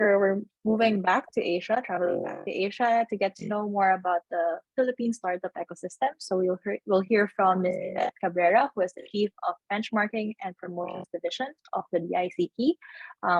we're moving back to Asia, traveling back to Asia to get to know more about the Philippine startup ecosystem. So we'll hear from Ms. Yvette Cabrera, who is the Chief of Benchmarking and Promotions Division of the DICT.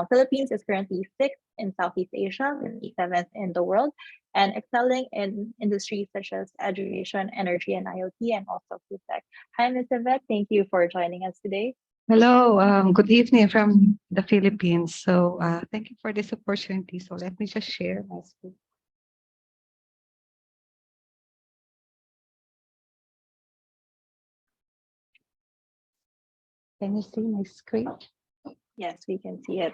Philippines is currently sixth in Southeast Asia, 57th in the world, and excelling in industries such as education, energy, and IoT, and also food tech. Hi, Ms. Yvette. Thank you for joining us today. Hello, good evening from the Philippines. So thank you for this opportunity. So let me just share my screen. Can you see my screen? Yes, we can see it.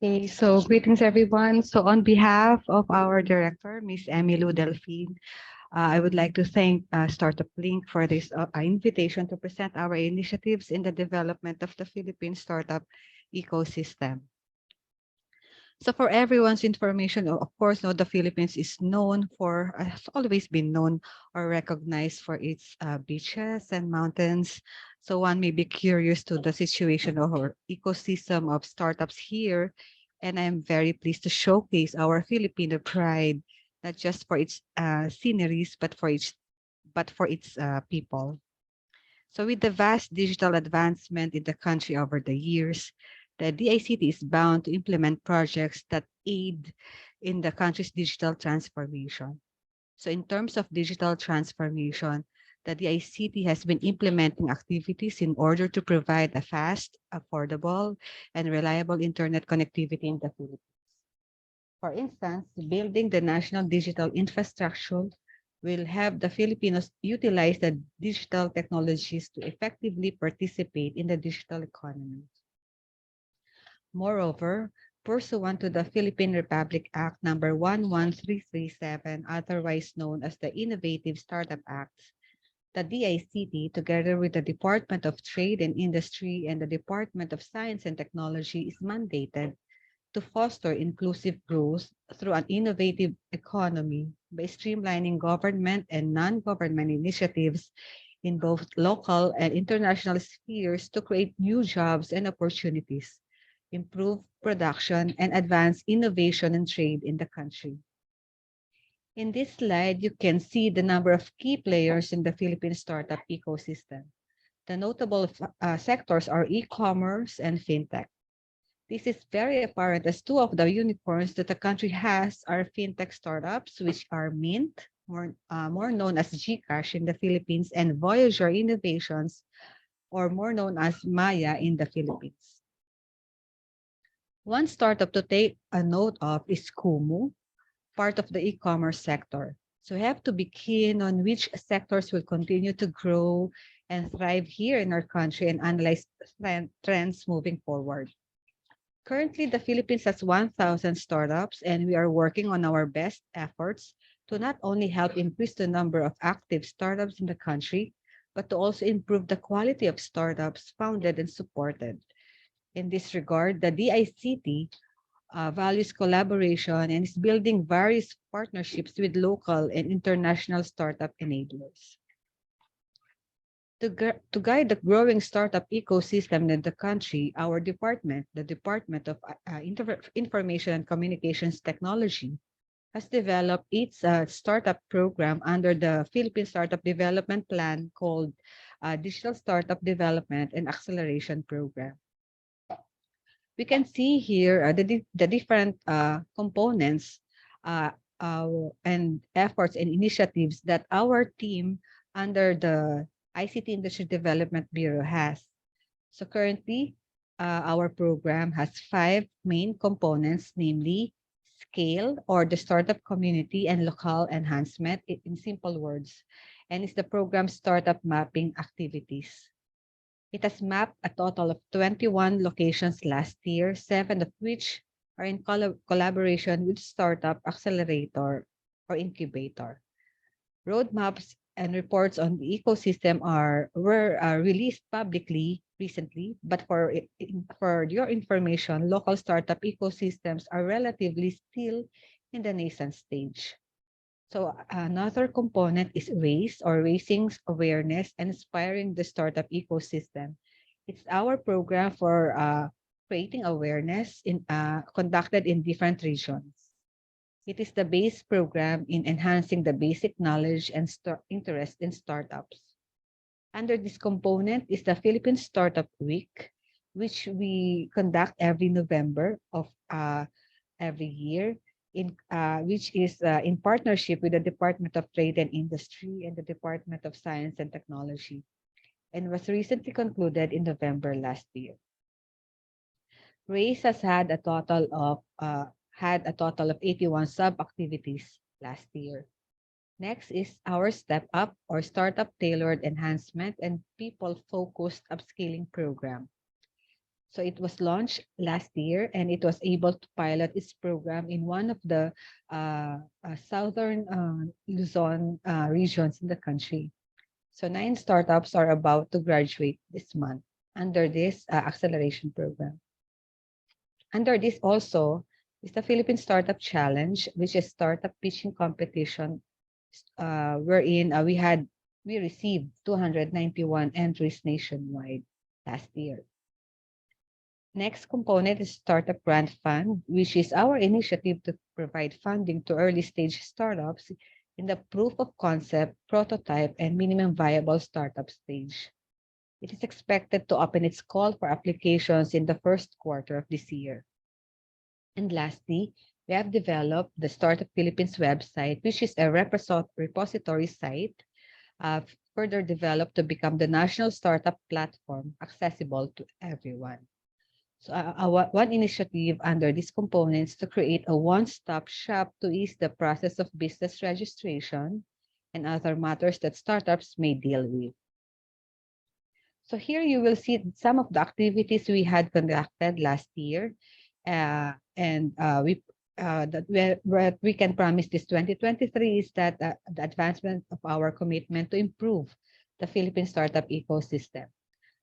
Okay, so greetings everyone. So on behalf of our director, Ms. Emilu Delphine, I would like to thank StartupBlink for this invitation to present our initiatives in the development of the Philippine startup ecosystem. So for everyone's information, of course, the Philippines is known for, has always been known or recognized for its beaches and mountains. So one may be curious to the situation of our ecosystem of startups here. And I'm very pleased to showcase our Filipino pride, not just for its sceneries, but for its people. So with the vast digital advancement in the country over the years, the DICT is bound to implement projects that aid in the country's digital transformation. So in terms of digital transformation, the DICT has been implementing activities in order to provide a fast, affordable, and reliable internet connectivity in the Philippines. For instance, building the national digital infrastructure will help the Filipinos utilize the digital technologies to effectively participate in the digital economy. Moreover, pursuant to the Philippine Republic Act number 11337, otherwise known as the Innovative Startup Act, the DICT, together with the Department of Trade and Industry and the Department of Science and Technology, is mandated to foster inclusive growth through an innovative economy by streamlining government and non-government initiatives in both local and international spheres to create new jobs and opportunities, improve production, and advance innovation and trade in the country. In this slide, you can see the number of key players in the Philippine startup ecosystem. The notable sectors are e-commerce and fintech. This is very apparent as two of the unicorns that the country has are fintech startups, which are Mint, more known as GCash in the Philippines, and Voyager Innovations, or more known as Maya in the Philippines. One startup to take a note of is Kumu, part of the e-commerce sector. So we have to be keen on which sectors will continue to grow and thrive here in our country and analyze trends moving forward. Currently, the Philippines has 1,000 startups, and we are working on our best efforts to not only help increase the number of active startups in the country, but to also improve the quality of startups founded and supported. In this regard, the DICT values collaboration and is building various partnerships with local and international startup enablers. To guide the growing startup ecosystem in the country, our department, the Department of Information and Communications Technology, has developed its startup program under the Philippine Startup Development Plan called Digital Startup Development and Acceleration Program. We can see here the different components and efforts and initiatives that our team under the ICT Industry Development Bureau has. So currently, our program has 5 main components, namely scale or the startup community and local enhancement in simple words, and it's the program startup mapping activities. It has mapped a total of 21 locations last year, 7 of which are in collaboration with Startup Accelerator or Incubator. Roadmaps and reports on the ecosystem were released publicly recently, but for your information, local startup ecosystems are relatively still in the nascent stage. So another component is RAISE, or Raising Awareness and Inspiring the Startup Ecosystem. It's our program for creating awareness conducted in different regions. It is the base program in enhancing the basic knowledge and interest in startups. Under this component is the Philippine Startup Week, which we conduct every November of every year, which is in partnership with the Department of Trade and Industry and the Department of Science and Technology, and was recently concluded in November last year. RACE has had a total of 81 sub-activities last year. Next is our Step Up, or Startup Tailored Enhancement and People-Focused Upskilling Program. So it was launched last year, and it was able to pilot its program in one of the southern Luzon regions in the country. So 9 startups are about to graduate this month under this acceleration program. Under this also is the Philippine Startup Challenge, which is startup pitching competition, wherein we received 291 entries nationwide last year. Next component is Startup Grant Fund, which is our initiative to provide funding to early stage startups in the proof of concept, prototype, and minimum viable startup stage. It is expected to open its call for applications in the first quarter of this year. And lastly, we have developed the Startup Philippines website, which is a repository site further developed to become the national startup platform accessible to everyone. So one initiative under these components to create a one-stop shop to ease the process of business registration and other matters that startups may deal with. So here you will see some of the activities we had conducted last year, what we can promise this 2023 is that the advancement of our commitment to improve the Philippine startup ecosystem.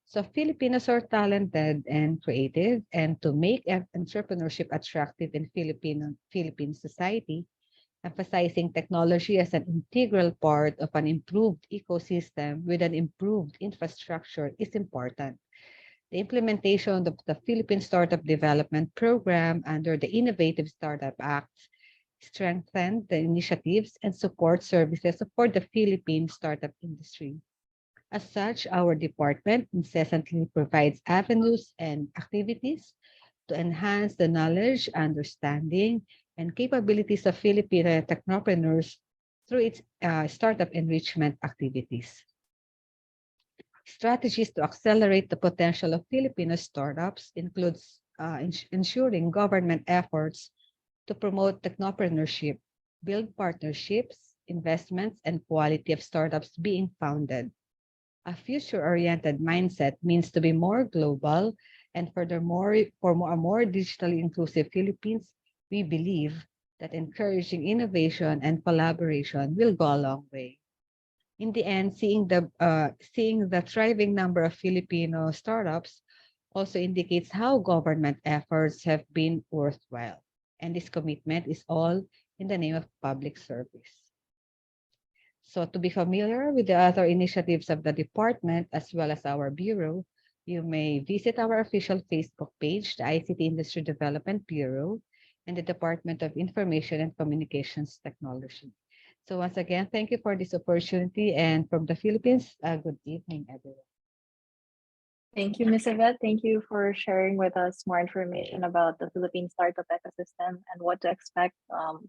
So Filipinos are talented and creative, and to make entrepreneurship attractive in Philippine society, emphasizing technology as an integral part of an improved ecosystem with an improved infrastructure is important. The implementation of the Philippine Startup Development Program under the Innovative Startup Act strengthened the initiatives and support services for the Philippine startup industry. As such, our department incessantly provides avenues and activities to enhance the knowledge, understanding, and capabilities of Filipino technopreneurs through its startup enrichment activities. Strategies to accelerate the potential of Filipino startups includes ensuring government efforts to promote technopreneurship, build partnerships, investments, and quality of startups being founded. A future-oriented mindset means to be more global, and furthermore, for a more digitally inclusive Philippines, we believe that encouraging innovation and collaboration will go a long way. In the end, seeing the thriving number of Filipino startups also indicates how government efforts have been worthwhile, and this commitment is all in the name of public service. So to be familiar with the other initiatives of the department as well as our bureau, you may visit our official Facebook page, the ICT Industry Development Bureau, and the Department of Information and Communications Technology. So once again, thank you for this opportunity. And from the Philippines, good evening, everyone. Thank you, Ms. Yvette. Thank you for sharing with us more information about the Philippine startup ecosystem and what to expect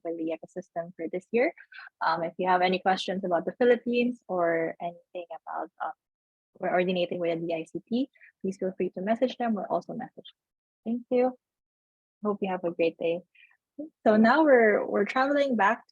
with the ecosystem for this year. If you have any questions about the Philippines or anything about coordinating with the DICT, please feel free to message them or also message. Thank you. Hope you have a great day. So now we're traveling back